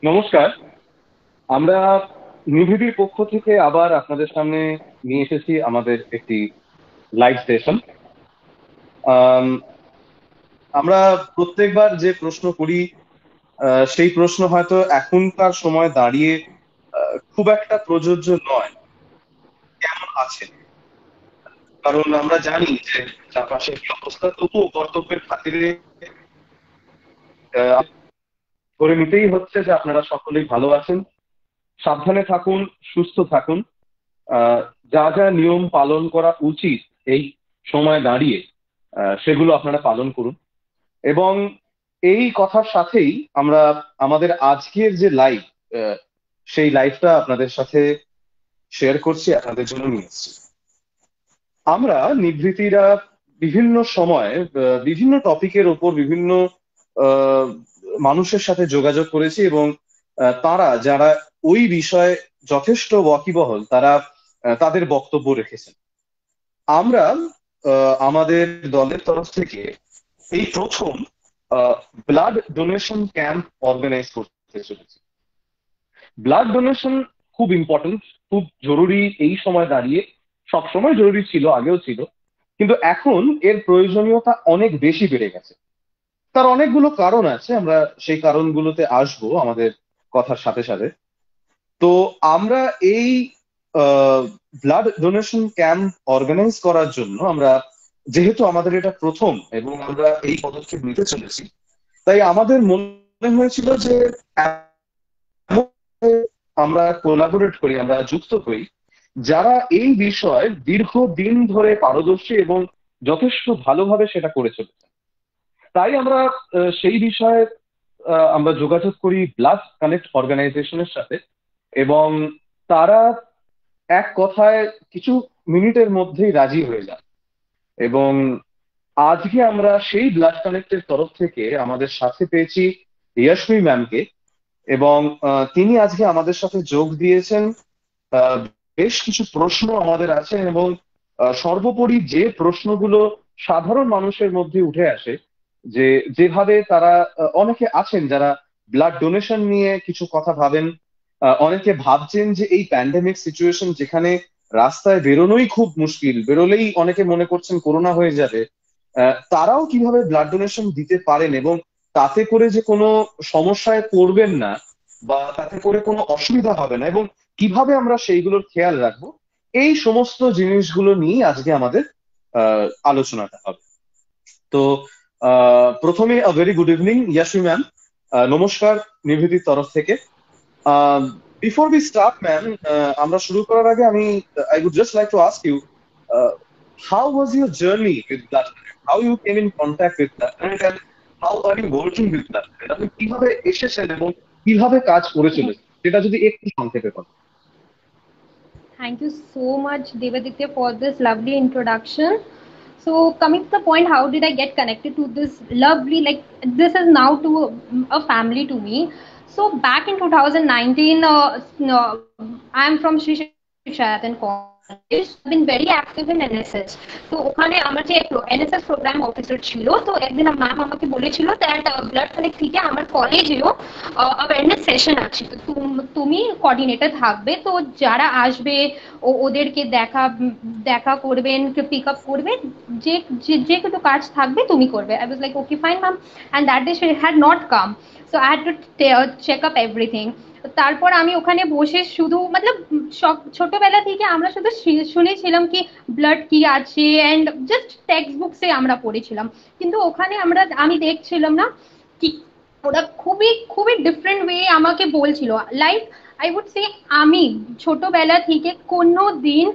নমস্কার। আমরা নিভিদির পক্ষ থেকে আবার আপনাদের সামনে নিয়ে এসেছি আমাদের একটি লাইভ সেশন। আমরা প্রত্যেকবার যে প্রশ্ন করি, সেই প্রশ্ন হয়তো এখনকার সময় দাঁড়িয়ে খুব একটা প্রযোজ্য নয়। কেমন আছেন? কারণ আমরা জানি যে চারপাশে কি অবস্থা, তবুও কর্তব্যের খাতিরে আহ, ধরে নিতেই হচ্ছে যে আপনারা সকলেই ভালো আছেন। সাবধানে থাকুন, সুস্থ থাকুন। আহ, যা যা নিয়ম পালন করা উচিত এই সময় দাঁড়িয়ে, সেগুলো আপনারা পালন করুন। এবং এই কথার সাথেই আমরা আমাদের আজকের যে লাইভ, সেই লাইভটা আপনাদের সাথে শেয়ার করছি, আপনাদের জন্য নিয়ে এসেছি। আমরা নিভৃতিরা বিভিন্ন সময় বিভিন্ন টপিকের ওপর বিভিন্ন আহ, মানুষের সাথে যোগাযোগ করেছি, এবং তারা যারা ওই বিষয়ে যথেষ্ট ওয়াকিবহল, তারা তাদের বক্তব্য রেখেছেন। আমরা আমাদের দলের তরফ থেকে এই প্রথম ব্লাড ডোনেশন ক্যাম্প অর্গানাইজ করতে চলেছি। ব্লাড ডোনেশন খুব ইম্পর্টেন্ট, খুব জরুরি এই সময় দাঁড়িয়ে। সব সময় জরুরি ছিল, আগেও ছিল, কিন্তু এখন এর প্রয়োজনীয়তা অনেক বেশি বেড়ে গেছে। তার অনেকগুলো কারণ আছে, আমরা সেই কারণগুলোতে আসবো আমাদের কথার সাথে সাথে। তো আমরা এই ব্লাড ডোনেশন ক্যাম্প অর্গানাইজ করার জন্য আমরা, যেহেতু আমাদের এটা প্রথম এবং আমরা এই পদক্ষেপ নিতে চলেছি, তাই আমাদের মনে হয়েছিল যে আমরা কোলাবোরেট করি, আমরা যুক্ত হই যারা এই বিষয়ে দীর্ঘদিন ধরে পারদর্শী এবং যথেষ্ট ভালোভাবে সেটা করে চলেছে। তাই আমরা সেই বিষয়ে আমরা যোগাযোগ করি ব্লাড কানেক্ট অর্গানাইজেশনের সাথে। এবং তারা এক কথায় কিছু মিনিটের মধ্যেই রাজি হয়ে যায়। এবং আজকে আমরা সেই ব্লাড কানেক্টের তরফ থেকে আমাদের সাথে পেয়েছি ইয়াশমি ম্যামকে। এবং তিনি আজকে আমাদের সাথে যোগ দিয়েছেন। আহ, বেশ কিছু প্রশ্ন আমাদের আছে, এবং সর্বোপরি যে প্রশ্নগুলো সাধারণ মানুষের মধ্যে উঠে আসে, যে যেভাবে তারা অনেকে আছেন যারা ব্লাড ডোনেশন নিয়ে কিছু কথা ভাবেন। অনেকে ভাবছেন যে এই প্যান্ডেমিক সিচুয়েশন, যেখানে রাস্তায় বেরোনোই খুব মুশকিল, বেরোলেই অনেকে মনে করছেন করোনা হয়ে যাবে, তারাও কিভাবে ব্লাড ডোনেশন দিতে পারেন এবং তাতে করে যে কোনো সমস্যায় পড়বেন না, বা তাতে করে কোনো অসুবিধা হবে না, এবং কিভাবে আমরা সেইগুলোর খেয়াল রাখবো, এই সমস্ত জিনিসগুলো নিয়ে আজকে আমাদের আলোচনাটা হবে। তো প্রথমে ভেরি গুড ইভিনিং ইয়াশমি ম্যাম। নমস্কার নিভৃতির তরফ থেকে। বিফোর উই স্টার্ট ম্যাম, আমরা শুরু করার আগে আমি I would just like to ask you, how was your journey with blood, how you came in contact with blood, and how are you working with blood, আপনি কিভাবে এসেছেন এবং কিভাবে কাজ করে চলেছেন, সেটা যদি একটু সংক্ষেপে বলেন। Thank you so much, Devaditya, for this lovely introduction. So, coming to the point, how did I get connected to this lovely, like, this is now to a family to me. So, back in 2019, no, I'm from Sri Shayatan College. So, I've been very active in NSS. তো ওখানে আমার যে NSS programme officer ছিল, তো একদিন ma'am আমাকে বলেছিল that blood connect থেকে আমার কলেজেও অ্যাওয়ারনেস সেশন আছে, তো তুমি কোঅর্ডিনেটর থাকবে, তো যারা আসবে ওদেরকে দেখা দেখা করবেন, পিক আপ করবে, যে যে কোনো কাজ থাকবে তুমি করবে। I was like okay fine ma'am, and that day she had not come. So I had to check up everything. তারপর আমি ওখানে বসে শুধু মতলব ছোটবেলা থেকে আমরা শুধু শুনেছিলাম কি ব্লাড কি আছে, অ্যান্ড জাস্ট টেক্সট বুকসে আমরা পড়েছিলাম, কিন্তু ওখানে আমি দেখছিলাম না কি ওরা খুবই খুবই ডিফারেন্ট ওয়ে আমাকে বলছিল। লাইক আই উড সে আমি ছোটবেলা থেকে কোনো দিন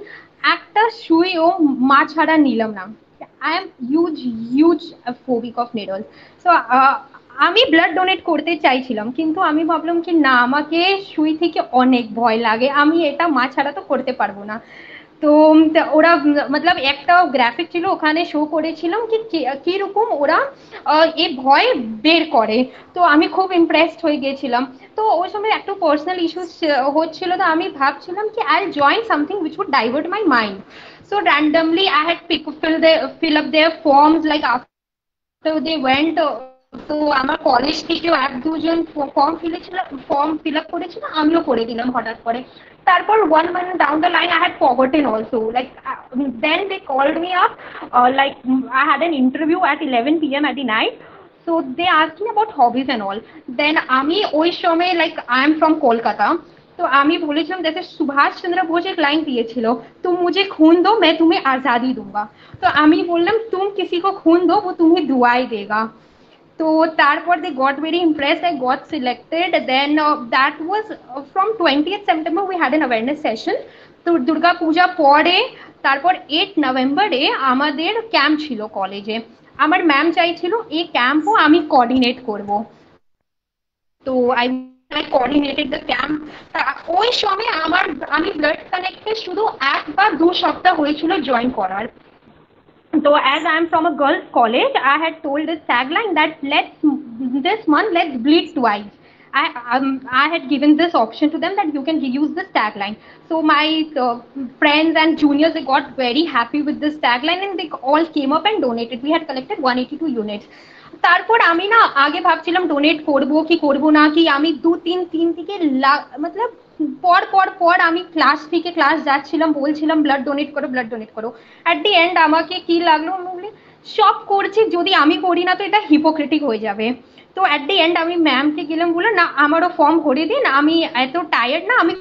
একটা সুইও মা ছাড়া নিলাম না। I am huge huge phobic of needle. So আমি ব্লাড ডোনেট করতে চাইছিলাম, কিন্তু আমি ভাবলাম কি না, আমাকে সুই থেকে অনেক ভয় লাগে, আমি এটা মা ছাড়া তো করতে পারবো না। তো ওরা মতলব একটা গ্রাফিক ছিল, ওখানে শো করেছিলাম কি কিরকম ওরা এই ভয় বের করে। তো আমি খুব ইমপ্রেসড হয়ে গেছিলাম। তো ওই সময় একটু পার্সোনাল ইস্যুস হচ্ছিল, তো আমি ভাবছিলাম কি I join something which would divert my mind. So randomly I had fill up their forms, like after they went তো আমার কলেজ থেকেও এক দুজন ফর্ম ফিল আপ করেছিল, আমিও করে দিলাম হঠাৎ করে। তারপর 1 month down the line I had forgotten also, like then they called me up, like I had an interview at 11 p.m. at the night. So they asked me about hobbies and all. Then আমি ওই সময়, like I am from Kolkata, তো আমি বলেছিলাম, जैसे সুভাষ চন্দ্র বোস एक line दिएছিল, तुम मुझे खून दो मैं तुम्हें आजादी दूंगा। তো আমি বললাম, तुम किसी को खून दो वो तुम्हें दुआएं देगा। তো তারপর they got very impressed, I got selected. Then that was from 20th September we had an awareness session. তো দুর্গা পূজা পরে তারপর 8 নভেম্বরে আমাদের ক্যাম্প ছিল কলেজে। আমার ম্যাম চাইছিল এই ক্যাম্পও আমি কোঅর্ডিনেট করব। তো I coordinated the camp. ওই সময় আমি ব্লাড কানেক্টে শুধু 1 বা 2 সপ্তাহ হয়েছিল জয়েন করার। So as I am from a girls' college, I had told this tagline that this month let's bleed twice. I had given this option to them that you can use this tagline. So my friends and juniors, they got very happy with this tagline and they all came up and donated. We had collected 182 units. তারপর আমি না আগে ভাবছিলাম donate করব কি করব না, কি আমি 2-3 থেকে মতলব পর আমি ক্লাস থেকে ক্লাস যাচ্ছিলাম, বলছিলাম ব্লাড ডোনেট করো ব্লাড ডোনেট করো। অ্যাট দি এন্ড আমাকে কি লাগলো, আমি সব করছি, যদি আমি করি না তো এটা হিপোক্রেটিক হয়ে যাবে। তো অ্যাট দি এন্ড আমি ম্যামকে গেলাম, বললাম না আমারও ফর্ম ভরে দিন, আমি এত টায়ার্ড না, আমি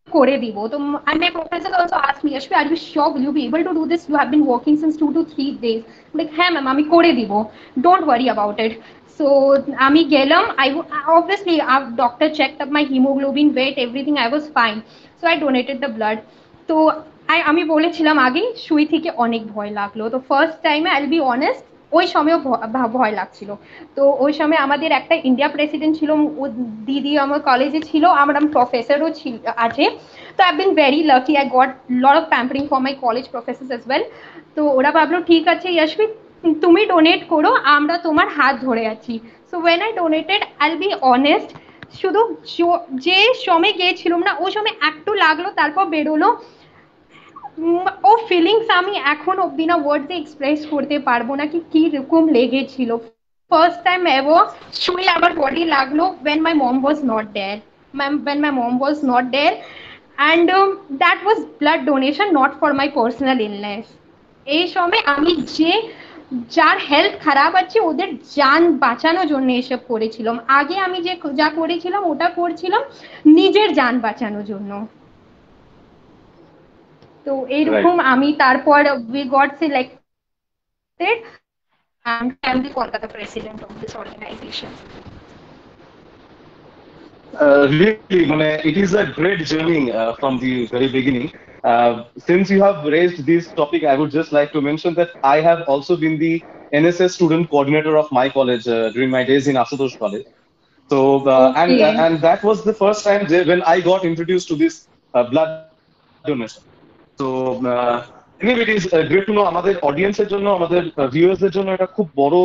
করে দিব। তো and my professor also asked me, Ashvi, are you sure, will you be able to do this, you have been working since 2 to 3 days? like হ্যাঁ ম্যাম আমি করে দিব, don't worry about it. So আমি গেলাম, obviously our doctor checked up my hemoglobin, weight, everything, I was fine. So I donated the blood. তো আমি বলেছিলাম আগে সুই থেকে অনেক ভয় লাগলো। তো ফার্স্ট টাইমে আই উইল বি অনেস্ট, ওই সময়ও ভয় লাগছিল। তো ওই সময় আমাদের একটা ইন্ডিয়া প্রেসিডেন্ট ছিল, ও দিদি আমার কলেজে ছিল, আমার প্রফেসরও আছে। তো I been very lucky, I got lot of pampering for my college professor as well. তো ওরা ভাবলো ঠিক আছে ইয়াশমি তুমি ডোনেট করো, আমরা তোমার হাত ধরে আছি। So when I donated, I will be honest, শুধু যে সময় গিয়েছিলাম না ওই সময় একটু লাগলো, তারপর বেরোলো। ও ফিলিংস আমি এখন অব্দি না ওয়ার্ডসে এক্সপ্রেস করতে পারবো না কি রকম লেগেছিল। ফার্স্ট টাইম এভার সুই আমার বডি লাগলো when my mom was not there, when my mom was not there, and that was blood donation, not for my personal illness. এই সময় আমি যার হেলথ খারাপ আছে ওদের জান বাঁচানোর জন্য এসব করেছিলাম। আগে আমি যা করেছিলাম ওটা করছিলাম নিজের জান বাঁচানোর জন্য। তো এইরকম আমি তারপর we got selected and I am the Kolkata president of this organization. Really, it is a great journey from the very beginning. Since you have raised this topic, I would just like to mention that I have also been the NSS student coordinator of my college during my days in Ashutosh College. So, and that was the first time when I got introduced to this blood donation. So, anyway, it is great to know আমাদের অডিয়েন্সের জন্য, আমাদের ভিউয়ার্সদের জন্য এটা খুব বড়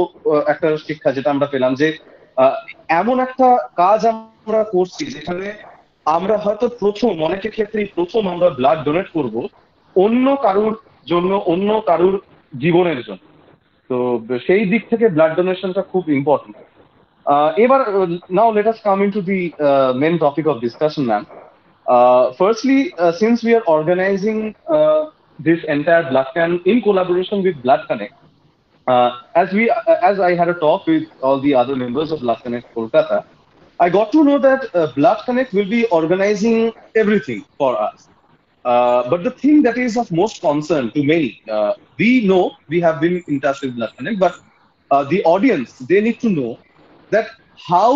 একটা শিক্ষা যেটা আমরা পেলাম যে এমন একটা কাজ আমরা করছি যেখানে আমরা হয়তো অনেকের ক্ষেত্রে প্রথম আমরা ব্লাড ডোনেট করব অন্য কারুর জন্য, অন্য কারুর জীবনের জন্য। তো সেই দিক থেকে ব্লাড ডোনেশনটা খুব ইম্পর্টেন্ট। এবার now let us come into the main topic of discussion ma'am. Firstly, since we are organizing this entire blood camp in collaboration with Blood Connect, as I had a talk with all the other members of Blood Connect Kolkata, I got to know that Blood Connect will be organizing everything for us. But the thing that is of most concern to many, we know we have been in touch with Blood Connect, but the audience, they need to know that how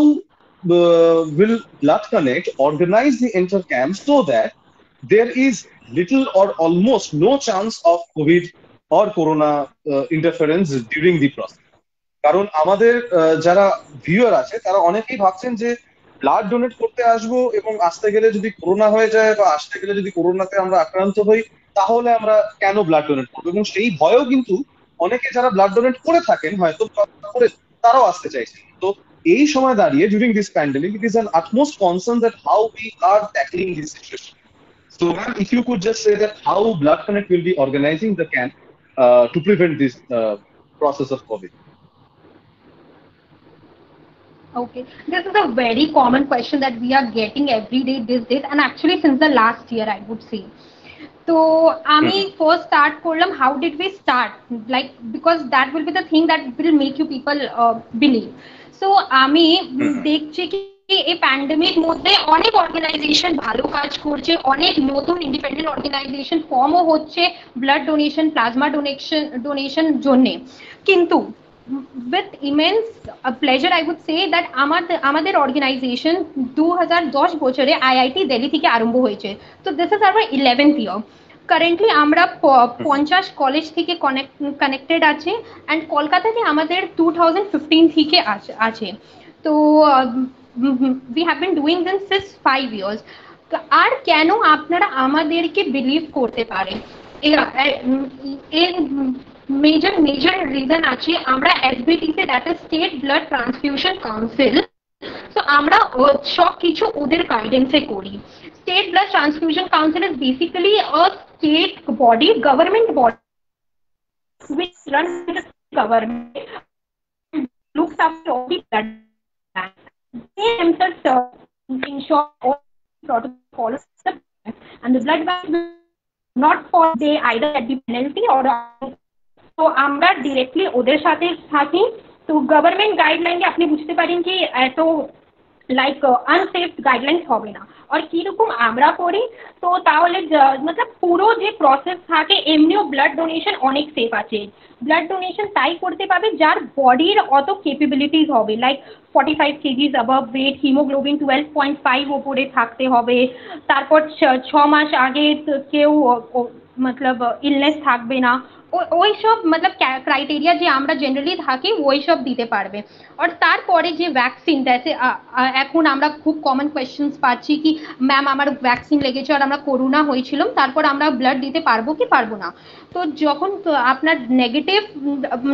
will Blood Connect organize the enter camp so that there is little or almost no chance of COVID or Corona interference during the process. কারণ আমাদের যারা viewer আছে তারা অনেকেই ভাবছেন যে blood donate করতে আসবো এবং আসতে গেলে যদি করোনা হয়ে যায় বা আসতে গেলে যদি করোনাতে আমরা আক্রান্ত হই তাহলে আমরা কেন ব্লাড ডোনেট করবো, এবং সেই ভয়েও কিন্তু অনেকে যারা ব্লাড ডোনেট করে থাকেন হয়তো তারাও আসতে চাইছেন। তো এই সময় দাঁড়িয়ে during this pandemic, it is an utmost concern that how we are tackling this situation. So, ma'am, if you could just say that how Blood Connect will be organizing the camp to prevent this process of COVID. Okay, this is a very common question that we are getting every day these days, and actually since the last year, I would say. তো আমি হুম first start করলাম how did we start like because that will be the thing that will make you people believe so আমি হুম দেখছি কি এই pandemic মধ্যে অনেক অর্গানাইজেশন ভালো কাজ করছে, অনেক নতুন ইন্ডিপেন্ডেন্ট অর্গানাইজেশন ফর্মও হচ্ছে ব্লাড ডোনেশন প্লাজমা ডোনেশন জন্যে, কিন্তু with immense pleasure I would say that আমাদের অর্গানাইজেশন 2010 বছরে আইআইটি দিল্লি থেকে আরম্ভ হয়েছে। তো this is our 11th year. Currently আমরা হুম 50 কলেজ থেকে কানেক্টেড আছে, অ্যান্ড কলকাতাতে আমাদের 2015 থেকে আছে। তো we have been doing this since 5 years. আর কেন আপনারা আমাদেরকে বিলিভ করতে পারেন, এর মেজর রিজন আছে আমরা SBTC that is state blood transfusion council. তো আমরা সব কিছু ওদের গাইডেন্সে করি। State blood transfusion council is basically a state body, government body which runs the government, looks after all the blood banks. They themselves ensure all protocols and the blood bank will not for they either at the penalty or তো আমরা directly ওদের সাথে থাকি। তো government গাইডলাইনে আপনি বুঝতে পারেন কি এত লাইক আনসেফ গাইডলাইন্স হবে না। আর কিরকম আমরা করি, তো তাহলে মতলব পুরো যে প্রসেস থাকে এমনিও ব্লাড ডোনেশন অনেক সেফ আছে। ব্লাড ডোনেশন তাই করতে পারবে যার বডির অত কেপেবিলিটিস হবে, like 45 kgs above weight, haemoglobin 12.5 ওপরে থাকতে হবে, তারপর 6 মাস আগে কেউ মতলব ইলনেস থাকবে না, ওই সব মতলব ক্রাইটেরিয়া যে আমরা জেনারেলি থাকি ওই সব দিতে পারবে। আর তারপরে যে ভ্যাকসিন দেখে এখন আমরা খুব কমন কোয়েশ্চেন্স পাচ্ছি কি ম্যাম আমার ভ্যাকসিন লেগেছে আর আমরা করোনা হয়েছিলাম, তারপর আমরা ব্লাড দিতে পারবো কি পারবো না। তো যখন আপনার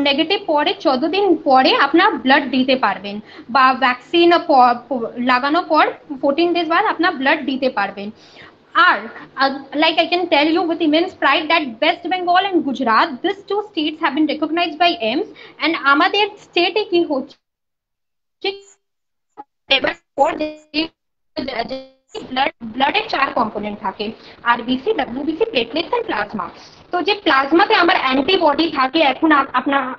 নেগেটিভ পরে 14 দিন পরে আপনার ব্লাড দিতে পারবেন, বা ভ্যাকসিন লাগানোর পর 14 ডেজ বাদ আপনার ব্লাড দিতে পারবেন। are like I can tell you with immense pride that West Bengal and Gujarat, these two states have been recognized by AIMS, and আমাদের স্টেটে কি হচ্ছে এবার ব্লাডের 4 কম্পোনেন্ট থাকে, RBC, WBC, platelets and plasma. তো যে প্লাজমাতে আমার অ্যান্টিবডি থাকে, এখন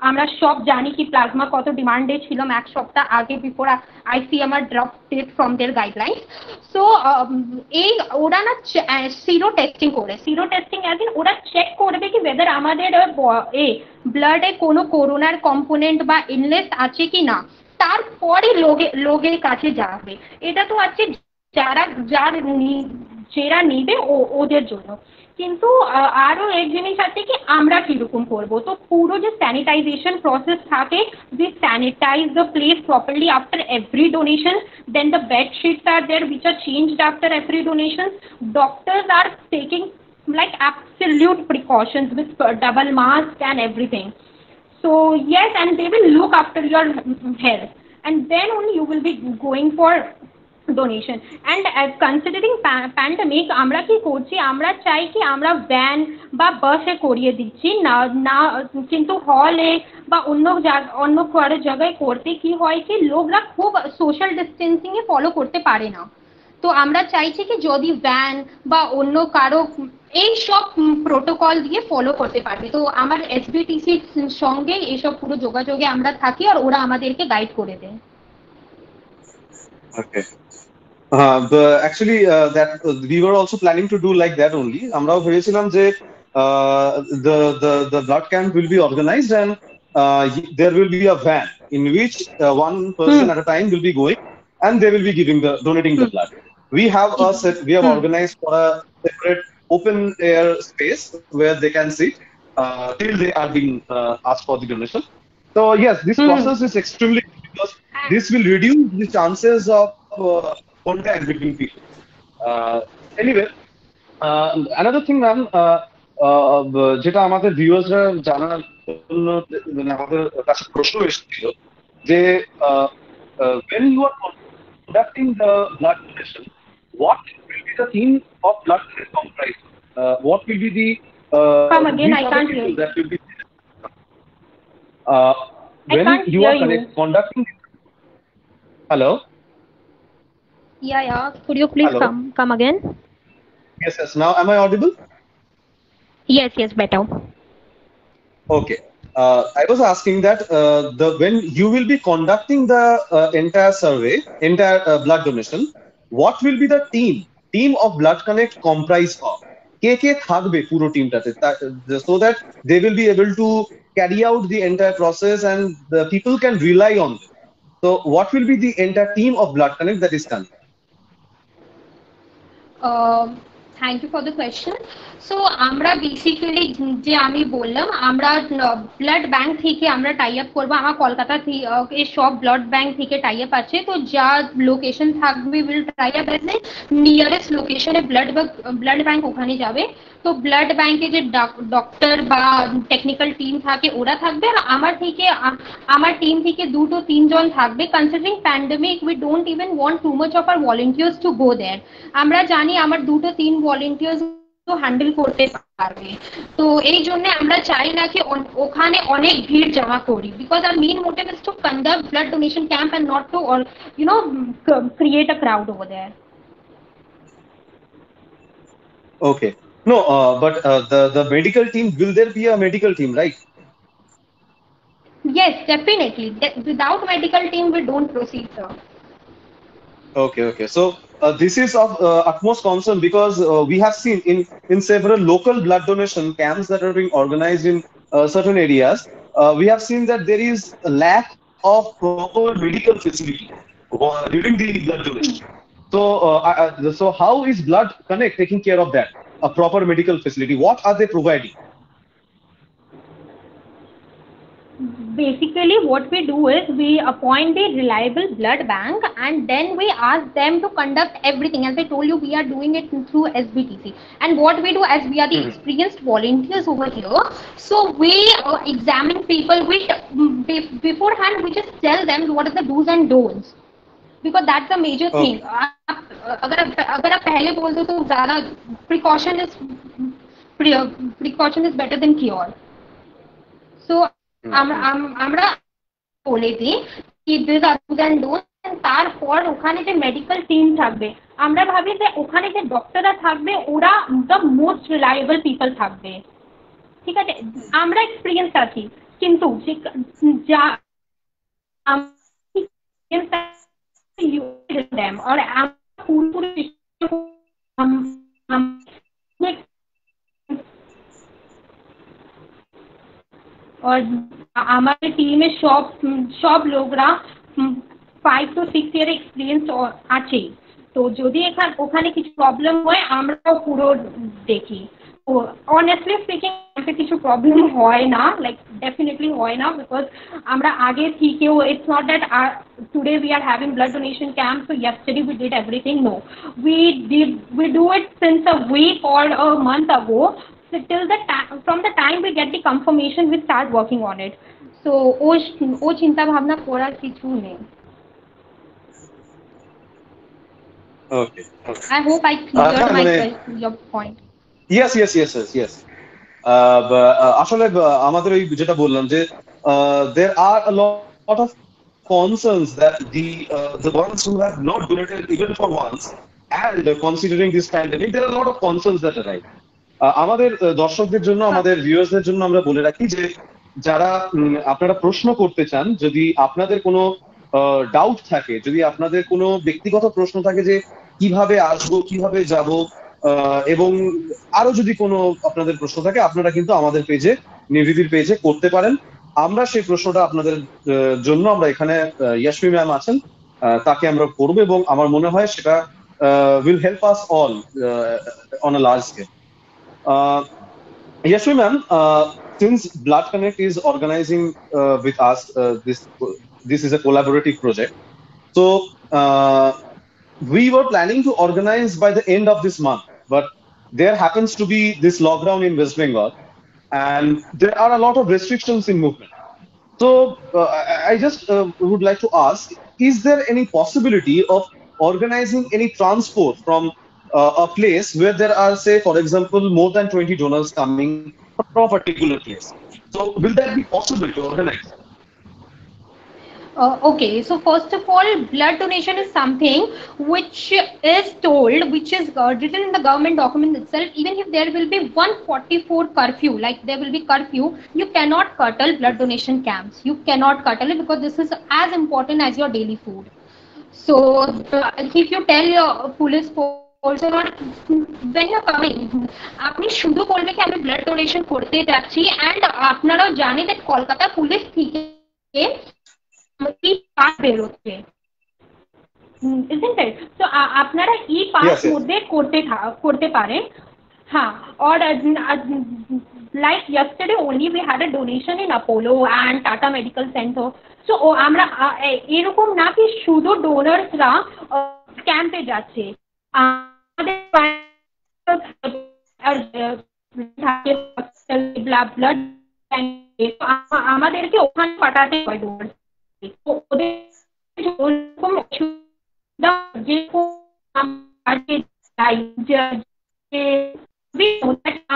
আমরা সব জানি কি প্লাজমা কত ডিমান্ডে ছিল 1 সপ্তাহ আগে বিফোর আই সি আমার drop test from their guidelines. So এই ওরা না সিরো টেস্টিং করে, সিরো টেস্টিং অ্যাজ ইন ওরা চেক করবে কি ওয়েদার আমাদের ব্লাডে কোনো করোনার কম্পোনেন্ট বা ইলনেস আছে কি না, তারপরে লোকের কাছে যাবে। এটা তো আছে যারা নিবে ওদের জন্য। কিন্তু আরো এক জিনিস আছে কি আমরা কিরকম করবো, তো পুরো যে স্যানিটাইজেশন প্রসেস থাকে, we sanitize the place properly after every donation, then the bed sheets are there which are changed after every donation. Doctors are taking like absolute precautions with double mask and everything. So yes, and they will look after your health, and then only you will be going for donation. And considering pandemic আমরা কি করছি, আমরা চাই কি আমরা van বা বাসে করিয়ে দিচ্ছি না, কিন্তু হলে বা অন্য জায়গায় করতে কি হয় কি লোকরা খুব সোশ্যাল ডিস্টেন্সিং এ ফলো করতে পারে না। তো আমরা চাইছি কি যদি ভ্যান বা অন্য কারো এই সব প্রোটোকল দিয়ে ফলো করতে পারবে। তো আমার এসবিটিসির সঙ্গে এইসব পুরো যোগাযোগে আমরা থাকি আর ওরা আমাদেরকে গাইড করে দেয়। ওকে actually that we were also planning to do like that only. আমরাও ভেবেছিলাম যে the blood camp will be organized and there will be a van in which one person at a time will be going and they will be donating the blood. We have organized for a separate open air space where they can sit till they are being asked for the donation. So yes, this process is extremely good because this will reduce the chances of contact between people. Anyway, another thing, ma'am, যেটা আমাদের ভিউয়ার্সরা জানার জন্য মানে আমাদের কাছে প্রশ্ন এসেছিল যে when you are conducting the blood donation, what will be the theme of blood comprised? What will be the Come again, I can't hear you. that will be when you are conducting Hello? Yeah. Could you please Hello? come again? Yes. Now am I audible? Yes, better. Okay. I was asking that the when you will be conducting the entire survey, entire blood donation, what will be the team of Blood Connect comprise of? কে থাকবে পুরো টিমটাতে so that they will be able to carry out the entire process and the people can rely on them. So what will be the entire team of Blood Connect that is done? Thank you for the question. So আমরা basically যে আমি বললাম আমরা blood bank থেকে আমরা tie up করবো। আমার কলকাতা থেকে সব ব্লাড ব্যাংক থেকে টাই আপ আছে, তো যা লোকেশন থাকবে will tie up as a nearest লোকেশনে ব্লাড ব্যাংক ওখানে যাবে। তো ব্লাড ব্যাংকে যে ডক্টর বা টেকনিক্যাল টিম থাকে ওরা থাকবে, আর আমার টিম থেকে 2 to 3 জন থাকবে। Considering pandemic we don't even want too much of our volunteers to go there. আমরা জানি আমার 2 to 3 ভলেন্টিয়ার্স হ্যান্ডেল করতে পারবে। তো এই জন্য আমরা চাই না কি ওখানে অনেক ভিড় জমা করি, because our main motive is to conduct blood donation camp and not to create a crowd over there. Okay. No, but the medical team, will there be a medical team, right? Yes, definitely. Without medical team, we don't proceed, sir. Okay. So this is of utmost concern because we have seen in several local blood donation camps that are being organized in certain areas. We have seen that there is a lack of proper medical facility during the blood donation. So, so how is Blood Connect taking care of that? A proper medical facility. What are they providing? Basically, what we do is we appoint a reliable blood bank, and then we ask them to conduct everything. As I told you, we are doing it through SBTC. And what we do, as we are the experienced volunteers over here, so we examine people. Beforehand, we just tell them what are the do's and don'ts, because that's a major thing. अगर आप पहले बोल दो तो ज़्यादा precaution is better than cure. So আমরা বলে দিই কি this are dos and don'ts, তারপর ওখানে যে মেডিকেল টিম থাকবে আমরা ভাবি যে ওখানে যে ডক্টররা থাকবে ওরা দ্য মোস্ট রিলায়েবল পিপল থাকবে। ঠিক আছে, আমরা এক্সপিরিয়েন্স আছি, কিন্তু যা और পুরোপুরি और हमारे टीम में সব লোকরা 5 to 6 ইয়ার এক্সপিরিয়েন্স আছে। তো যদি ওখানে কিছু প্রবলেম হয় আমরাও পুরো দেখি। তো অনেস্টলি স্পিকিং কিছু প্রবলেম হয় না, লাইক ডেফিনেটলি হয় না, বিকজ আমরা আগে থেকেও it's not that today we are having blood donation camp so yesterday we did everything. No, we do it since a week or a month ago. So from the time we get the confirmation we start working on it. So ও চিন্তা ভাবনা করার কিছু নেই। Okay. I hope I cleared your point. Yes. আসলে আমাদের ওই যেটা বললাম যে there are a lot of concerns that the ones who have not donated even for once, and considering this pandemic there are a lot of concerns that arise. আমাদের দর্শকদের জন্য, আমাদের ভিউয়ার্সদের জন্য আমরা বলে রাখি যে যারা আপনারা প্রশ্ন করতে চান, যদি আপনাদের কোনো ডাউট থাকে, যদি আপনাদের কোনো ব্যক্তিগত প্রশ্ন থাকে যে কিভাবে আসবো, কিভাবে যাব, এবং আরো যদি কোনো আপনাদের প্রশ্ন থাকে আপনারা কিন্তু আমাদের পেজে, নির্বিধির পেজে করতে পারেন। আমরা সেই প্রশ্নটা আপনাদের জন্য আমরা এখানে ইয়াসমি ম্যাম আছেন, তাকে আমরা করবো, এবং আমার মনে হয় সেটা will help us all on a large scale. Yashmi ma'am, since Blood Connect is organizing with us, this is a collaborative project. So we were planning to organize by the end of this month, but there happens to be this lockdown in West Bengal, and there are a lot of restrictions in movement. So I just would like to ask, is there any possibility of organizing any transport from a place where there are, say, for example, more than 20 donors coming from a particular place? So will that be possible to organize? Okay, so first of all, blood donation is something which is told, which is written in the government document itself. Even if there will be 144 curfew, like there will be curfew, you cannot curtail blood donation camps. You cannot curtail it because this is as important as your daily food. So if you tell your police person or when you're coming, আপনি শুধু বলবে কি আমি blood donation করতে যাচ্ছি and আপনারাও জানেন যে কলকাতা পুলিশ থেকে ই পাস বেরোচ্ছে, isn't it? So আপনারা ই পাস Yes, yes. মধ্যে করতে পারেন। হ্যাঁ, or like yesterday only we had a donation in Apollo and Tata Medical Center. So আমরা এরকম না কি শুধু ডোনার্সরা ক্যাম্পে যাচ্ছে, আমাদের ব্লাড আমাদেরকে ওখানে পাঠাতে হয় ডোনার। ওদের ওরকম অসুবিধা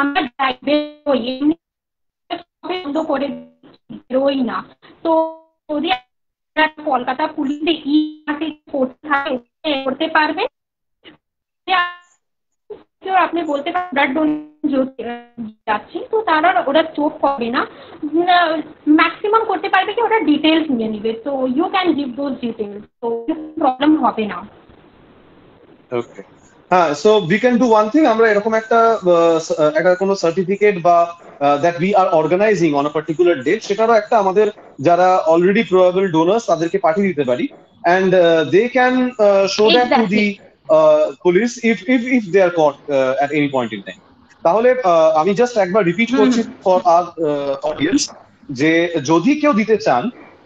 আমরা বন্ধ করে বেরোই না। তো যদি কলকাতা পুলিশে করতে পারবে, আপনি বলতে পারেন ব্লাড ডোনেশন যাচ্ছি, তো তারা ওরা চোখ পাবে না, ম্যাক্সিমাম করতে পারবে কি ওরা ডিটেলস নিয়ে নিবে, তো you can give those details, তো প্রবলেম হবে না। ওকে, হ্যাঁ, so we can do one thing, আমরা এরকম একটা কোনো সার্টিফিকেট বা that we are organising on a particular date, সেটারও একটা আমাদের যারা অলরেডি প্রবাবল ডোনার্স তাদেরকে পাঠিয়ে দিতে পারি, and they can show that to the police if they are caught at any point in time. তাহলে আমি জাস্ট একবার রিপিট করছি ফর আর অডিয়েন্স, যে যদি কেউ দিতে চান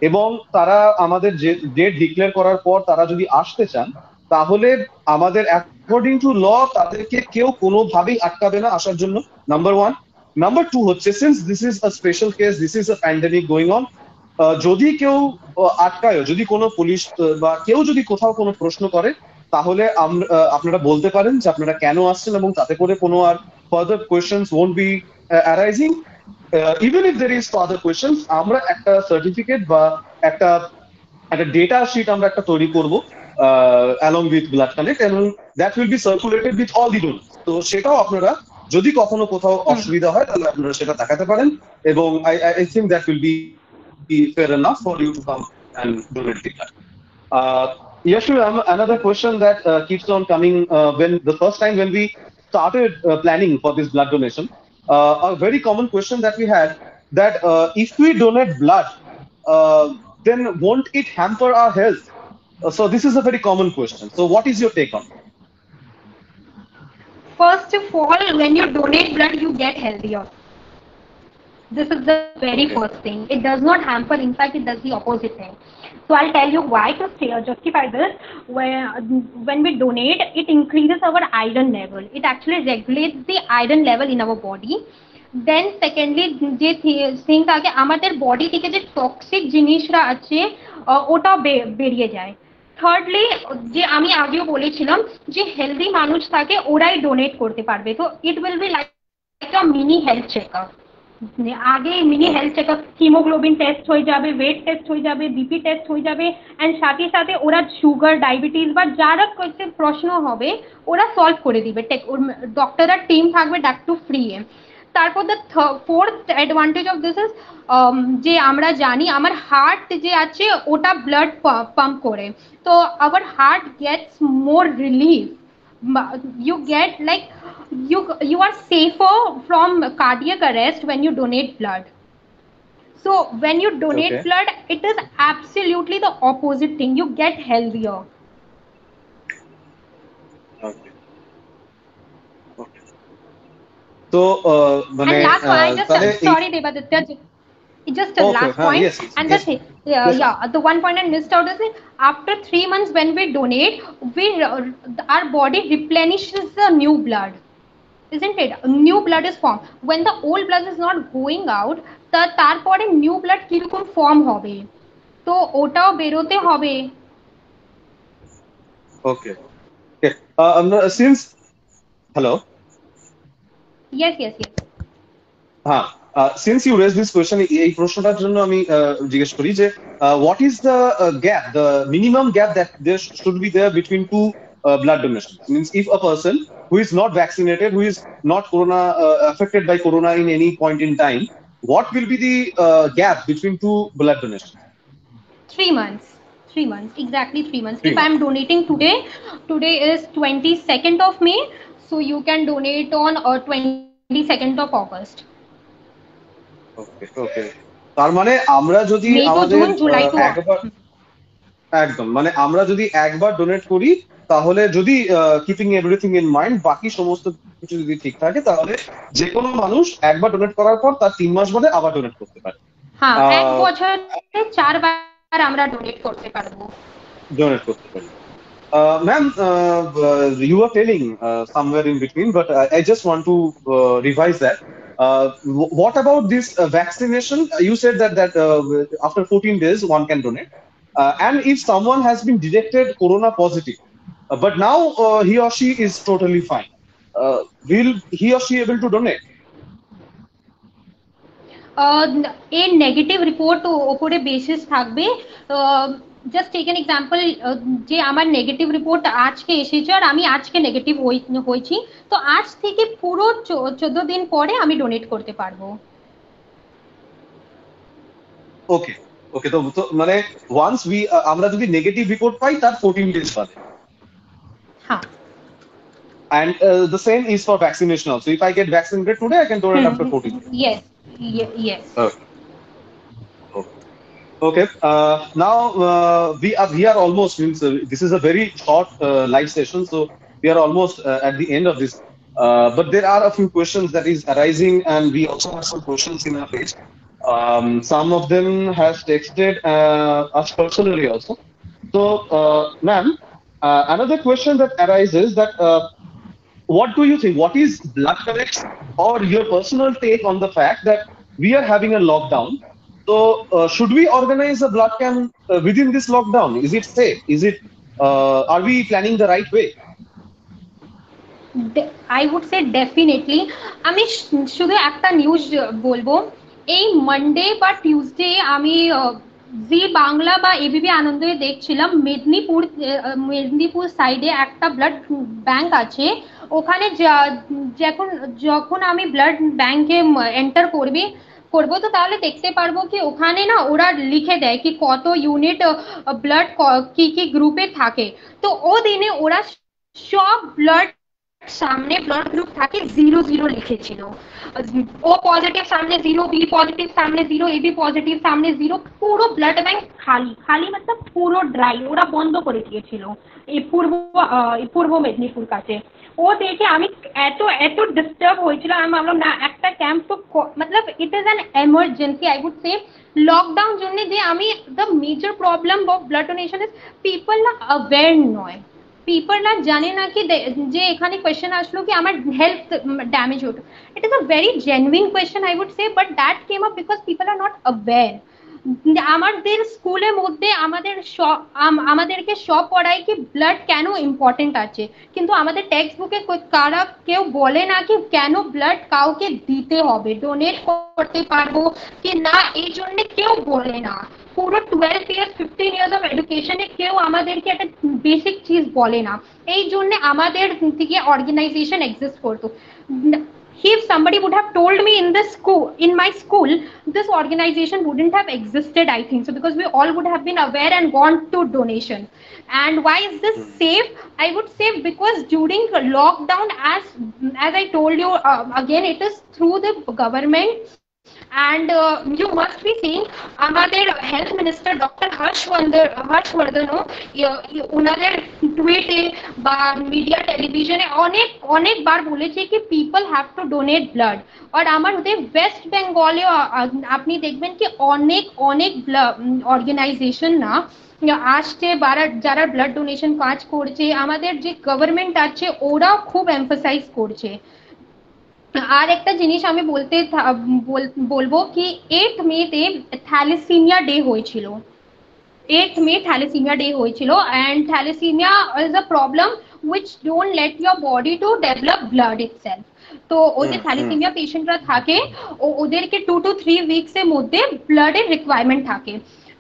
এবং তারা আমাদের যে ডেট ডিক্লেয়ার করার পর তারা যদি আসতে চান, তাহলে আমাদের অ্যাকর্ডিং টু ল তাদেরকে কেউ কোনোভাবেই আটকাবে না আসার জন্য, নাম্বার ওয়ান। নাম্বার টু হচ্ছে, since this is a special case, this is a pandemic going on, যদি কেউ আটকায়, যদি কোনো পুলিশ বা কেউ যদি কোথাও কোনো প্রশ্ন করে, তাহলে আপনারা বলতে পারেন যে আপনারা কেন আসছেন, এবং তাতে করে কোনো আর further questions won't be arising. Even if there is further questions, আমরা একটা সার্টিফিকেট বা একটা একটা ডেটা শিট আমরা একটা তৈরি করব along with blood connect, and that will be circulated with all the donors. তো সেটাও আপনারা যদি কখনো কোথাও অসুবিধা হয় তাহলে আপনারা সেটা দেখাতে পারেন, এবং I think that will be fair enough for you to come and donate the blood. Yes, another question that keeps on coming, when the first time when we started planning for this blood donation, a very common question that we had, that if we donate blood, then won't it hamper our health? So this is a very common question. So what is your take on it? First of all, when you donate blood, you get healthier. This is the very first thing. It does not hamper. In fact, it does the opposite thing. So I'll tell you why to justify this. When we donate, it increases our iron level. It actually regulates the iron level in our body. Then secondly, যে thing থাকে আমাদের body থেকে যে toxic জিনিসরা আছে ওটাও বেরিয়ে যায়। Thirdly, যে আমি আগেও বলেছিলাম যে হেলদি মানুষ থাকে ওরাই ডোনেট করতে পারবে, তো it will be like a mini health checkup. আগে mini health checkup, haemoglobin test হয়ে যাবে, ওয়েট টেস্ট হয়ে যাবে, বিপি টেস্ট হয়ে যাবে, অ্যান্ড সাথে সাথে ওরা সুগার, ডায়াবেটিস বা যারা করতে প্রশ্ন হবে ওরা সলভ করে দিবে, ডক্টরের টিম থাকবে ডাক্তার ফ্রি এ। তারপর the fourth advantage of this is, যে আমরা জানি আমার হার্ট যে আছে ওটা ব্লাড পাম্প করে, তো our heart gets more relief, you get like you are safer from cardiac arrest when you donate blood. So when you donate Okay. blood, it is absolutely the opposite thing, you get healthier. Okay. Okay. So And last point, I just sorry Devaditya, just a Okay, last point. yes, And yes. the thing, the one point I missed out is that after 3 months when we donate, our body replenishes the new blood, isn't it? New blood is formed when the old blood is not going out, তারপরে new blood কিরকম form হবে, তো ওটাও বেরোতে হবে। Okay. Okay. Since hello. Yes, yes, yes. Since you raised this question, এই প্রশ্নটার জন্য আমি জিজ্ঞেস করি যে what is the gap, the minimum gap that there should be there between two blood donations? Means if a person who is not vaccinated, who is not corona affected by corona in any point in time, what will be the gap between two blood donations? 3 months. 3 months, exactly 3 months. Three If months. I'm donating today, today is 22nd of May, so you can donate on 22nd of August. ওকে ওকে, তার মানে আমরা যদি May to আমাদের June, July to একবার, August. একদম মানে আমরা যদি একবার ডোনেট করি, তাহলে যদি কিপিং এভরিথিং ইন মাইন্ড, বাকি সমস্ত কিছু যদি ঠিক থাকে, তাহলে যে কোনো মানুষ একবার ডোনেট করার পর তার 3 মাস বাদে আবার ডোনেট করতে পারে। হ্যাঁ, এক আহ বছরে 4 বার আমরা ডোনেট করতে পারবো। ডোনেট করতে পারি। Ma'am, you were telling somewhere in between, but I just want to revise that. What about this vaccination? You said that after 14 days one can donate, and if someone has been detected corona positive, but now he or she is totally fine, will he or she able to donate? এর negative report ওপরে basis থাকবে। Just take an example, যে আমার negative report আজকে এসেছে আর আমি আজকে negative হয়েছি, তো আজ থেকে পুরো 14 দিন পরে আমি ডোনেট করতে পারবো। ওকে ওকে, তো মানে ওয়ান্স আমরা যদি নেগেটিভ রিপোর্ট পাই তার 14 ডেজ বাদে। হ্যাঁ, And the same is for vaccination also. If I get vaccinated today, I can donate after 14 days. yes, yes. Okay. Okay. Now we are almost, means this is a very short live session, so we are almost at the end of this. But there are a few questions that is arising, and we also have some questions in our page. Some of them has texted us personally also. So, ma'am, another question that arises that. What do you think? What is blood collection, or your personal take on the fact that we are having a lockdown? So, should we organize a blood camp within this lockdown? Is it safe? Is it? Are we planning the right way? I would say definitely. আমি শুধু একটা news বলবো, এই Monday বা Tuesday আমি জি বাংলা বা ABP আনন্দে দেখছিলাম মেদিনীপুর সাইডে একটা ব্লাড ব্যাংক আছে। ওখানে যখন আমি ব্লাড ব্যাংকে এন্টার করবো, তো তাহলে দেখতে পারবো কি ওখানে না ওরা লিখে দেয় কি কত ইউনিট ব্লাড কি কি গ্রুপে থাকে। তো ও দিনে ওরা সব ব্লাড সামনে ব্লাড গ্রুপ থাকে 0 লিখেছিল। ও পজিটিভ সামনে 0, বি পজিটিভ সামনে 0, এবি পজিটিভ সামনে 0, পুরো ব্লাড ব্যাংক খালি मतलब পুরো ড্রাই, ওরা বন্ধ করে দিয়েছিল এই পূর্ব মেদিনীপুর কাছে। ও দেখে আমি এত ডিস্টার্ব হয়েছিল, আমি ভাবলাম না, একটা ক্যাম্প তো मतलब it is an emergency I would say. Lockdown জন্য যে আমি the major problem of blood donation is people না অ্যাওয়্যার নয়, পিপল না জানে না কি যে এখানে কোয়েশ্চেন আসলো কি আমার হেলথ ড্যামেজ হতো। It is a very genuine question I would say, but that came up because people are not aware. আমাদের স্কুলের মধ্যে আমাদেরকে সব পড়ায় কি ব্লাড কেন ইম্পর্টেন্ট আছে, কিন্তু আমাদের টেক্সট বুকে কারা কেউ বলে না কি কেন ব্লাড কাউকে দিতে হবে, ডোনেট করতে পারবো কি না, এই জন্য কেউ বলে না। পুরো 12 ইয়ার্স 15 ইয়ার্স অফ এডুকেশনে কেউ আমাদেরকে একটা বেসিক চিজ বলে না, এই জন্য আমাদের থেকে অর্গানাইজেশন এক্সিস্ট করতো। If somebody would have told me in my school, this organization wouldn't have existed, I think so, because we all would have been aware and gone to donation. And why is this safe? I would say because during lockdown, as I told you, again it is through the government, and you must be seeing আমাদের health minister doctor Harsh Vardhan ওনাদের টুইটে বা media টেলিভিশনে অনেকবার বলেছে কি people have to donate blood. আর আমার ওদের ওয়েস্ট বেঙ্গলে আপনি দেখবেন কি অনেক অর্গানাইজেশন না আসছে, যারা ব্লাড ডোনেশন কাজ করছে, আমাদের যে গভর্নমেন্ট আছে ওরাও খুব এমফাসাইজ করছে। আর একটা জিনিস আমি বলবো কি 8 মেতে থ্যালাসেমিয়া ডে হয়েছিল। 8th May thalassemia day হয়েছিল, and thalassemia is a problem which don't let your body to develop blood itself. তো ওদের থ্যালাসেমিয়া পেশেন্টরা থাকে, ওদেরকে 2 to 3 উইকস এর মধ্যে ব্লাডের রিকোয়ারমেন্ট থাকে।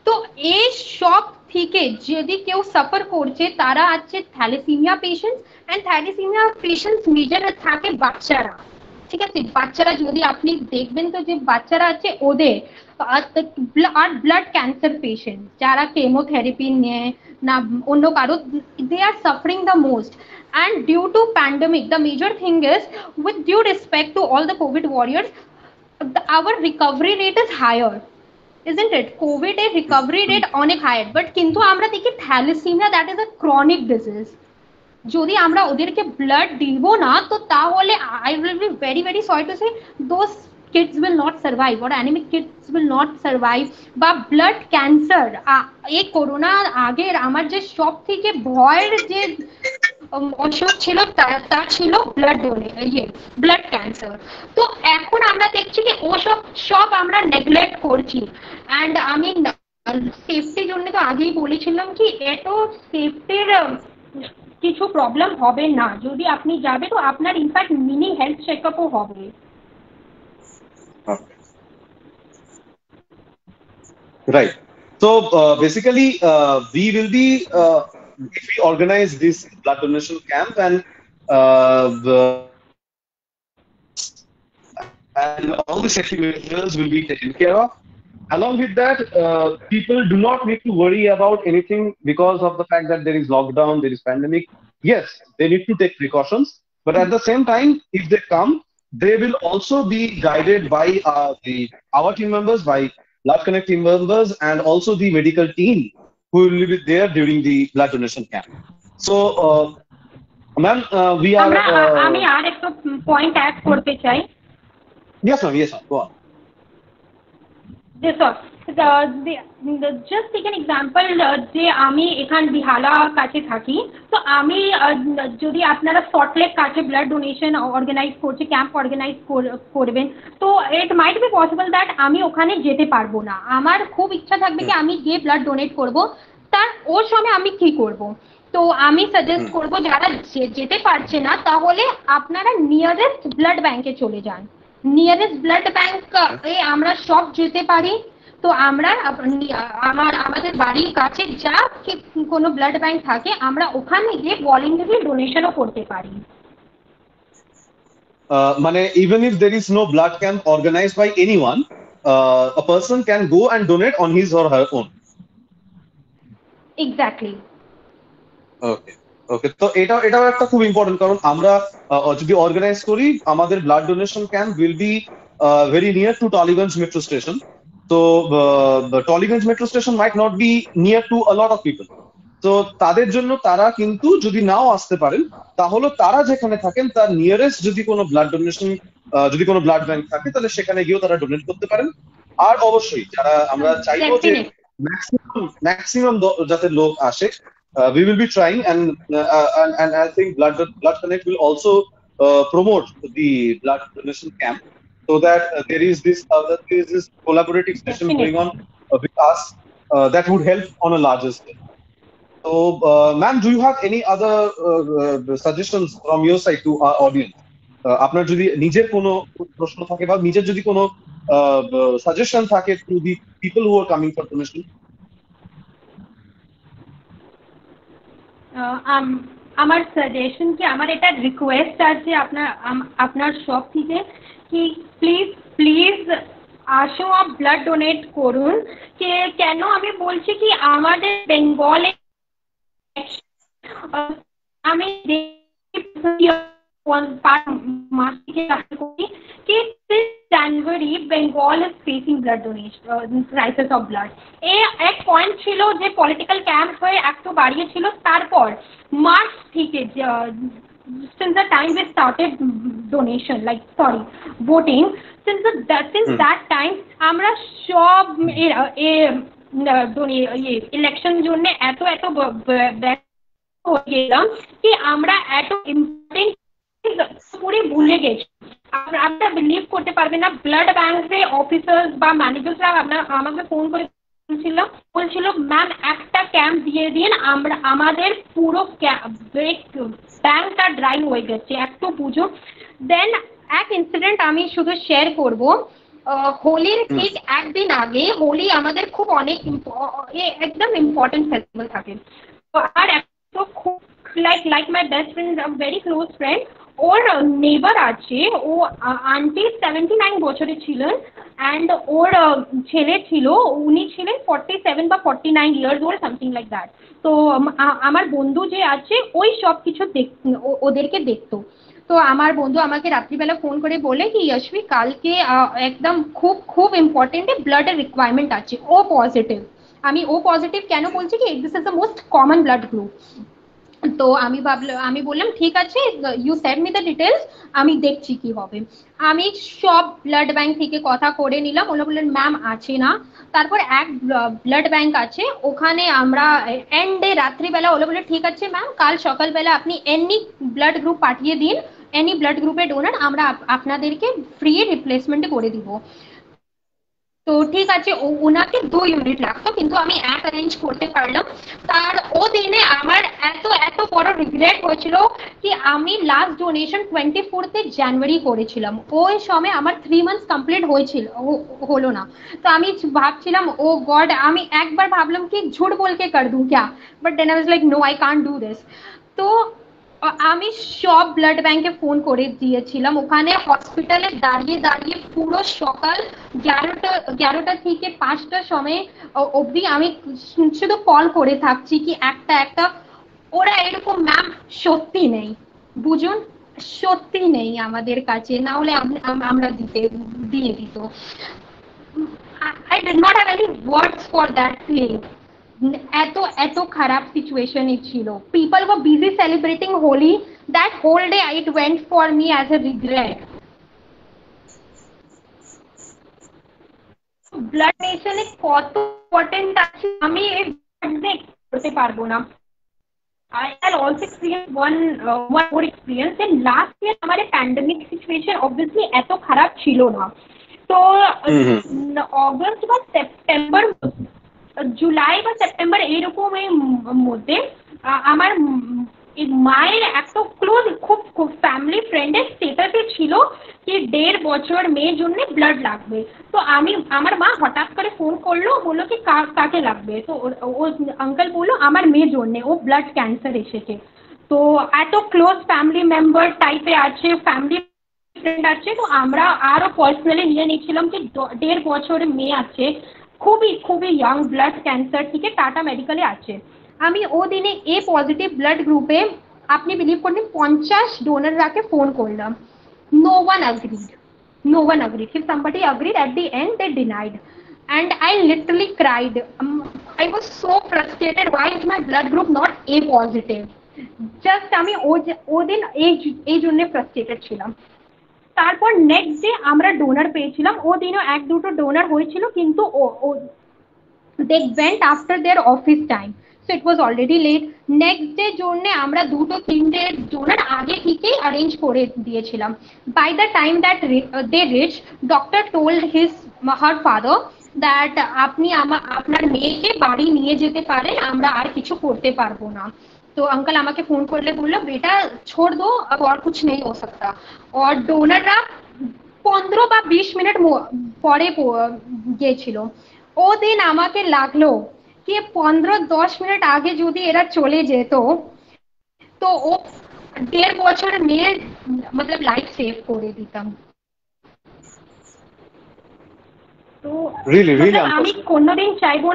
তো এই সব থেকে যদি কেউ সাফার করছে তারা আছে thalassaemia patients, and thalassaemia patients major থাকে বাচ্চারা। ঠিক আছে, বাচ্চারা যদি আপনি দেখবেন তো যে বাচ্চারা আছে ওদের, আর ব্লাড ক্যান্সার পেশেন্ট যারা কেমোথেরাপি নেয় না অন্য কারো, they are suffering the most. And due to pandemic, the major thing is, with due respect to all the COVID warriors, our recovery rate is higher, isn't it? COVID এর recovery rate অনেক higher, but কিন্তু আমরা দেখি thalassaemia, that is a chronic disease, যদি আমরা ওদেরকে blood দিব না তো তাহলে I will be very very sorry to say those kids will not survive, or anemic kids will not survive, বা ব্লাড ক্যান্সার। এই করোনা আগের আমার যে সব থেকে ভয়ের যে অসুখ ছিল তা ছিল ব্লাড ক্যান্সার। তো এখন আমরা দেখছি যে ওসব সব আমরা নেগলেক্ট করছি। অ্যান্ড আমি সেফটির জন্য তো আগেই বলেছিলাম কি এত সেফটির কিছু প্রবলেম হবে না, যদি আপনি যাবে তো আপনার ইনফ্যাক্ট মিনি হেলথ চেকআপও হবে। Right. So basically, we will be if we organize this blood donation camp, and all the safety measures will be taken care of. Along with that, people do not need to worry about anything because of the fact that there is lockdown, there is pandemic. Yes, they need to take precautions, but at the same time, if they come, they will also be guided by our team members, by Blood Connect team members, and also the medical team who will be there during the blood donation camp. So, ma'am, we are. আমি আর একটা point add করতে চাই। Yes, ma'am. Yes, ma'am. Go on. Yes, sir. Just take an example, যে আমি এখান বিহালা কাছে থাকি, তো আমি যদি আপনারা সল্টলেক কাছে ব্লাড ডোনেশন অর্গানাইজ করছে, ক্যাম্প অর্গানাইজ করবেন, তো ইট মাইট বি পসিবল দ্যাট আমি ওখানে যেতে পারবো না। আমার খুব ইচ্ছা থাকবে কি আমি গিয়ে ব্লাড ডোনেট করব, তার ওর সময় আমি কি করব? তো আমি সাজেস্ট করব যারা যেতে পারছে না তাহলে আপনারা নিয়ারেস্ট ব্লাড ব্যাংকে চলে যান। নিয়ারেস্ট ব্লাড ব্যাংক আমরা সব যেতে পারি, তো আমরা আমাদের বাড়ির কাছে যা কোনো ব্লাড ব্যাংক থাকে আমরা ওখানে গিয়ে ভলেন্টারি ডোনেশনও করতে পারি। মানে even if there is no blood camp organized by anyone, a person can go and donate on his or her own. Exactly. ওকে, তো এটাও একটা খুব ইম্পর্টেন্ট, কারণ আমরা যদি অর্গানাইজ করি আমাদের blood donation camp will be very near to Tollygunge metro station. তো Tollygunge metro station might not be near to a lot of people. তো তাদের জন্য তারা কিন্তু যদি নাও আসতে পারেন তাহলে তারা যেখানে থাকেন তার নিয়ারেস্ট যদি কোনো ব্লাড ডোনেশন যদি কোনো ব্লাড ব্যাংক থাকে তাহলে সেখানে গিয়েও তারা ডোনেট করতে পারেন। আর অবশ্যই যারা আমরা চাইবো যে ম্যাক্সিমাম যাতে লোক আসে, we will be trying, and I think Blood Connect will also promote the blood donation camp, so that there is this collaborative session going on with us that would help on a larger scale. So, ma'am, do you have any other suggestions from your side to our audience? আপনার যদি নিজের কোনো প্রশ্ন থাকে বা নিজের যদি কোনো সাজেশন থাকে to the people who are coming for donation? আমার সাজেশন কি, আমার এটা রিকোয়েস্ট আছে আপনার সব থেকে কি প্লিজ প্লিজ আসুন আর ব্লাড ডোনেট করুন। কেন আমি বলছি কি আমাদের বেঙ্গলে আমি জানুয়ারি Bengal is facing blood donation crisis of blood. এক পয়েন্ট ছিল যে পলিটিক্যাল ক্যাম্প হয়ে একটু বাড়িয়েছিল, তারপর মার্চ থেকে since the time we started donation, like sorry voting, since that time আমরা সব ইলেকশন জন্য এত হয়ে গেলাম কি আমরা এত ইম্পর্টেন্ট পুরো ভুলে গেছি। আপনারা বিলিভ করতে পারবেন না, ব্লাড ব্যাংকের অফিসার্স বা ম্যানেজার্সরা আমাকে ফোন করে বলছিল ম্যাম একটা ক্যাম্প দিয়ে দিন, আমাদের পুরো ব্যাংকটা ড্রাই হয়ে গেছে, একটু বুঝুন। দেন এক ইনসিডেন্ট আমি শুধু শেয়ার করব। হোলির ঠিক একদিন আগে, হোলি আমাদের খুব অনেক একদম ইম্পর্টেন্ট ফেস্টিভ্যাল থাকে। তো আর একটা খুব like my best friend, very close friend, ওর নেবার আছে, ও আন্টি 79 বছরের ছিলেন, অ্যান্ড ওর ছেলে ছিল, উনি ছিলেন 47 বা 49 years old, something like that. তো আমার বন্ধু যে আছে ওই সব কিছু ওদেরকে দেখতো। তো আমার বন্ধু আমাকে রাত্রিবেলা ফোন করে বলে কি যশবি কালকে একদম খুব খুব ইম্পর্টেন্ট ব্লাডের রিকোয়ারমেন্ট আছে, ও পজিটিভ। আমি ও পজিটিভ কেন বলছি কি this is the most common blood group. তো আমি বললাম ঠিক আছে, you send me the details, আমি দেখছি কি হবে। আমি সব ব্লাড ব্যাংক থেকে কথা করে নিলাম, ওরা বললেন ম্যাম আছে না। তারপর এক ব্লাড ব্যাংক আছে, ওখানে আমরা এন্ডে রাত্রিবেলা ওরা বলে ঠিক আছে ম্যাম, কাল সকালবেলা আপনি এনি ব্লাড গ্রুপ পাঠিয়ে দিন, এনি ব্লাড গ্রুপের ডোনার আমরা আপনাদেরকে ফ্রি রিপ্লেসমেন্ট করে দিব। তো ঠিক আছে, ওনাকে 2 ইউনিট লাগতো, কিন্তু আমি এক অ্যারেঞ্জ করতে পারলাম। তার ও দিনে আমার এত এত বড় রিগ্রেট হয়েছিল কি আমি লাস্ট ডোনেশন 24 জানুয়ারি করেছিলাম, ওই সময় আমার 3 মান্থস কমপ্লিট হয়েছিল, হলো না। তো আমি ভাবছিলাম ও গড, আমি একবার ভাবলাম কি ঝুট বলকে কর दूं क्या, but then I was like no, I can't do this. তো আমি সব ব্লাড ব্যাংকে ফোন করে দিয়েছিলাম, ওখানে হসপিটালে দাঁড়িয়ে দাঁড়িয়ে পুরো সকাল 11টা থেকে 5টার সময় অবধি আমি শুধু কল করে থাকছি কি একটা একটা। ওরা এরকম ম্যাম সত্যি নেই, বুঝুন, সত্যি নেই আমাদের কাছে, না হলে আমরা দিয়ে দিত। I did not have any words for that feeling. এত এত খারাপ সিচুয়েশনে ছিল। People were busy celebrating Holi. That whole day it went for me as a regret. Blood ডোনেশনে কত ইম্পর্টেন্ট আছে আমি করতে পারবো না। I had also experienced one more experience in last year। हमारे पैंडेमिक सिचुएशन ऑब्वियसली এত খারাপ ছিল না। তো অগস্ট বা সেপ্টেম্বর, জুলাই বা সেপ্টেম্বর এইরকম এর মধ্যে আমার মায়ের এত ক্লোজ খুব খুব ফ্যামিলি ফ্রেন্ডের স্টেটাসে ছিল কি 1.5 বছর মেয়ের জন্য ব্লাড লাগবে। তো আমার মা হঠাৎ করে ফোন করলো, বললো কি কাকে লাগবে। তো ও আঙ্কেল বললো আমার মেয়ের জন্য, ও ব্লাড ক্যান্সার এসেছে। তো এত ক্লোজ ফ্যামিলি মেম্বার টাইপে আছে, ফ্যামিলি ফ্রেন্ড আছে, তো আমরা আরো পার্সোনালি নিয়ে নিয়েছিলাম কি 1.5 বছর মেয়ে আছে, খুবই খুবই ইয়াং, ব্লাড ক্যান্সার থেকে টাটা মেডিকেলে আছে। আমি ও দিনে এ পজিটিভ ব্লাড গ্রুপে আপনি বিলিভ করবেন 50 ডোনাররাকে ফোন করলাম, no one agreed, no one agreed. If somebody agreed, at the end they denied, and I literally cried. I was so frustrated, why is my blood group not A positive? Just আমি ও দিন এই জন্য frustrated ছিলাম। তারপর next day আমরা donor পেয়েছিলাম, ও দিনও 1-2টো donor হয়েছিল, কিন্তু they went after their office time, so it was already late. next day জন্য আমরা 2-3টে ডোনার আগে থেকেই অ্যারেঞ্জ করে দিয়েছিলাম। by the time that they reached, doctor told her father that আপনি আপনার মেয়েকে বাড়ি নিয়ে যেতে পারেন, আমরা আর কিছু করতে পারবো না। तो अंकल আমাকে ফোন করলে বললো বেটা छोड़ दो, अब और कुछ नहीं हो सकता। और ডোনাররা 15 বা 20 মিনিট পরে গিয়েছিল। ও দিন আমাকে লাগলো কি 15-10 মিনিট আগে যদি এরা চলে যেত তো ও 1.5 বছর মেয়ের मतलब লাইফ সেভ করে দিতাম। তো আমি কোনোদিন চাইবো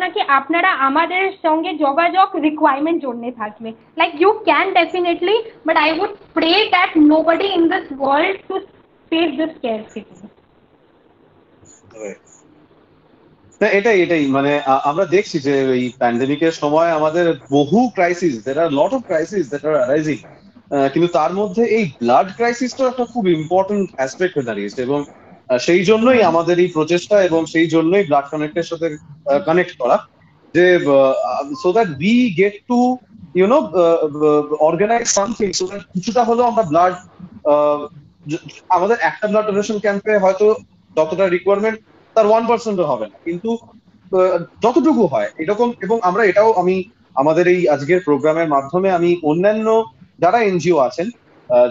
না কি আপনারা আমাদের সঙ্গে যোগাযোগ রিকোয়ারমেন্ট জন্য থাকবে। Like you can definitely, but I would pray that nobody in this world to face this scarcity. এটাই মানে আমরা দেখছি যে এই প্যান্ডেমিকের সময় আমাদের বহু crisis, there are lot of crises that are arising, কিন্তু তার মধ্যে এই ব্লাড ক্রাইসিসটা একটা খুব ইম্পর্টেন্ট অ্যাসপেক্ট হয়ে দাঁড়িয়েছে, এবং সেই জন্যই আমাদের এই প্রচেষ্টা, এবং সেই জন্যই ব্লাড কানেক্টের সাথে কানেক্ট করা, যে so that we get to you know organise something, so that কিছুটা হলেও আমরা ব্লাড, আমাদের একটা ব্লাড ডোনেশন ক্যাম্পে হয়তো যতটা রিকোয়ারমেন্ট তার 1% হবে না, কিন্তু যতটুকু হয় এরকম। এবং আমরা এটাও আমি আমাদের এই আজকের প্রোগ্রামের মাধ্যমে আমি অন্যান্য যারা এনজিও আছেন,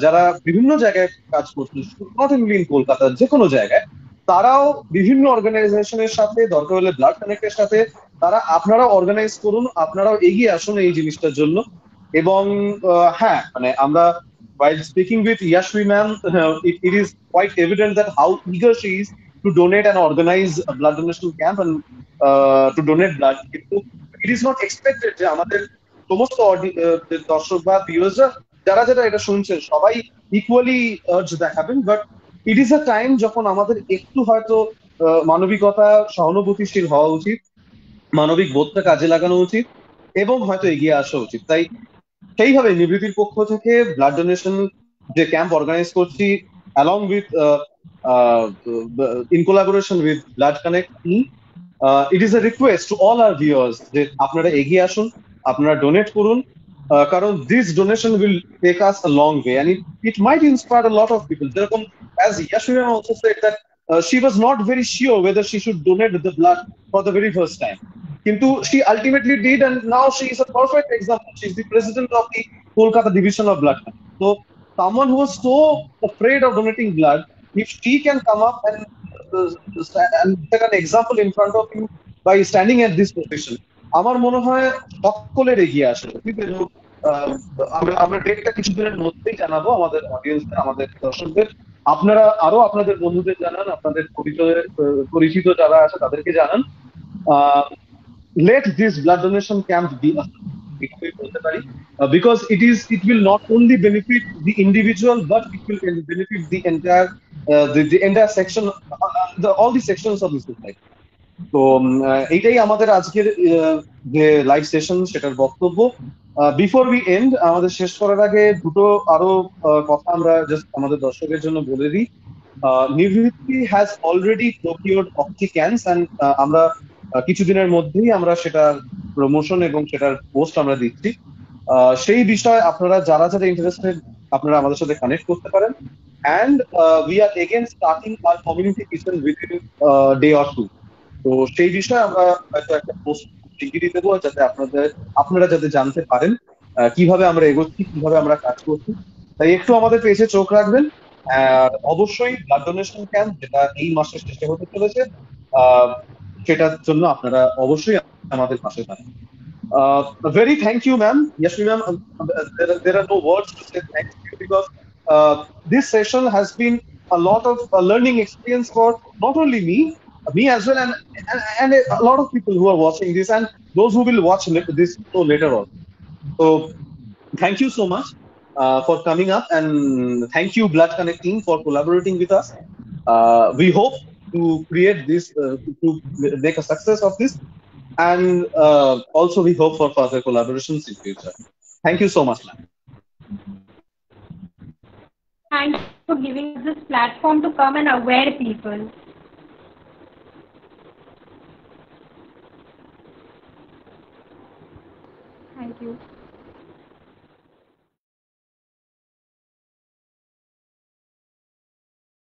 যারা বিভিন্ন জায়গায় কাজ করছেন, নট অনলি ইন কলকাতা, যে কোনো জায়গায়, তারাও বিভিন্ন অর্গানাইজেশনের সাথে, দরকার হলে ব্লাড কানেক্টের সাথে, আপনারা অর্গানাইজ করুন, আপনারাও এগিয়ে আসুন এই জিনিসটার জন্য। এবং হ্যাঁ, মানে আমরা while speaking with Yashvi ma'am, it is quite evident that how eager she is to donate and organize a blood donation camp and to donate blood. কিন্তু it is not expected যে আমাদের সমস্ত যে দর্শক বা ভিউয়ার্সরা যারা যারা এটা শুনছেন সবাই ইকুয়ালি আর্জ দেখাবেন, but it is a time যখন আমাদের একটু হয়তো মানবিকতা, সহানুভূতিশীল হওয়া উচিত, মানবিক বোধটা কাজে লাগানো উচিত এবং হয়তো এগিয়ে আসা উচিত। তাই সেইভাবে নিবৃত্তির পক্ষ থেকে ব্লাড ডোনেশন যে ক্যাম্প অর্গানাইজ করছি, along with in collaboration with Blood Connect, it is a request to all our viewers যে আপনারা এগিয়ে আসুন, আপনারা ডোনেট করুন, কারণ this donation will take us a long way and it might inspire a lot of people. যেরকম as Yashvi also said that she was not very sure whether she should donate the blood for the very first time. Kintu she ultimately did, and now she is a perfect example. She is the president of the Kolkata division of blood. So someone who was so afraid of donating blood, if she can come up and set an example in front of you by standing at this position, আমার মনে হয় সকলের এগিয়ে আসে উচিত। এবং আমরা আমরা ডেটটা কিছুদিনের মধ্যেই জানাবো আমাদের অডিয়েন্সদের, আমাদের দর্শকদের। আপনারা আরো আপনাদের বন্ধুদের জানান, আপনাদের পরিচিত যারা আছে তাদেরকে জানান। Let this blood donation camp be a বলতে পারি, because it will not only benefit the individual but it will benefit the entire the entire section, all the sections of the society. তো এইটাই আমাদের আজকের যে লাইভ সেশন সেটার বক্তব্য। Before we and, আমাদের শেষ করার আগে দুটো আরো কথা আমরা জাস্ট আমাদের দর্শকের জন্য বলে দিই। Nibritti has already procured oxy cans and আমরা কিছুদিনের মধ্যেই আমরা সেটার প্রমোশন এবং সেটার পোস্ট আমরা দিচ্ছি। সেই বিষয়ে আপনারা যারা যারা ইন্টারেস্টেড আপনারা আমাদের সাথে কানেক্ট করতে পারেন। And we are again starting our community kitchen within day or two. তো সেই বিষয়ে আমরা হয়তো একটা পোস্ট শিগগিরই দেবো, যাতে আপনারা যাতে জানতে পারেন কিভাবে আমরা এগোচ্ছি, কিভাবে আমরা কাজ করছি। তাই একটু আমাদের পেজে চোখ রাখবেন। আর অবশ্যই ব্লাড ডোনেশন ক্যাম্প যেটা এই মাসের শেষে হতে চলেছে, সেটার জন্য আপনারা অবশ্যই আমাদের পাশে থাকবেন। Very thank you, ma'am. Yashvi ma'am, there are no words to say thank you, because this session has been a lot of learning experience for not only me as well, and a lot of people who are watching this and those who will watch this show later on. So thank you so much for coming up, and thank you Blood Connect team for collaborating with us. We hope to create this, to make a success of this, and also we hope for further collaborations in future. Thank you so much, ma'am. Thank you for giving us this platform to come and aware people. Thank you.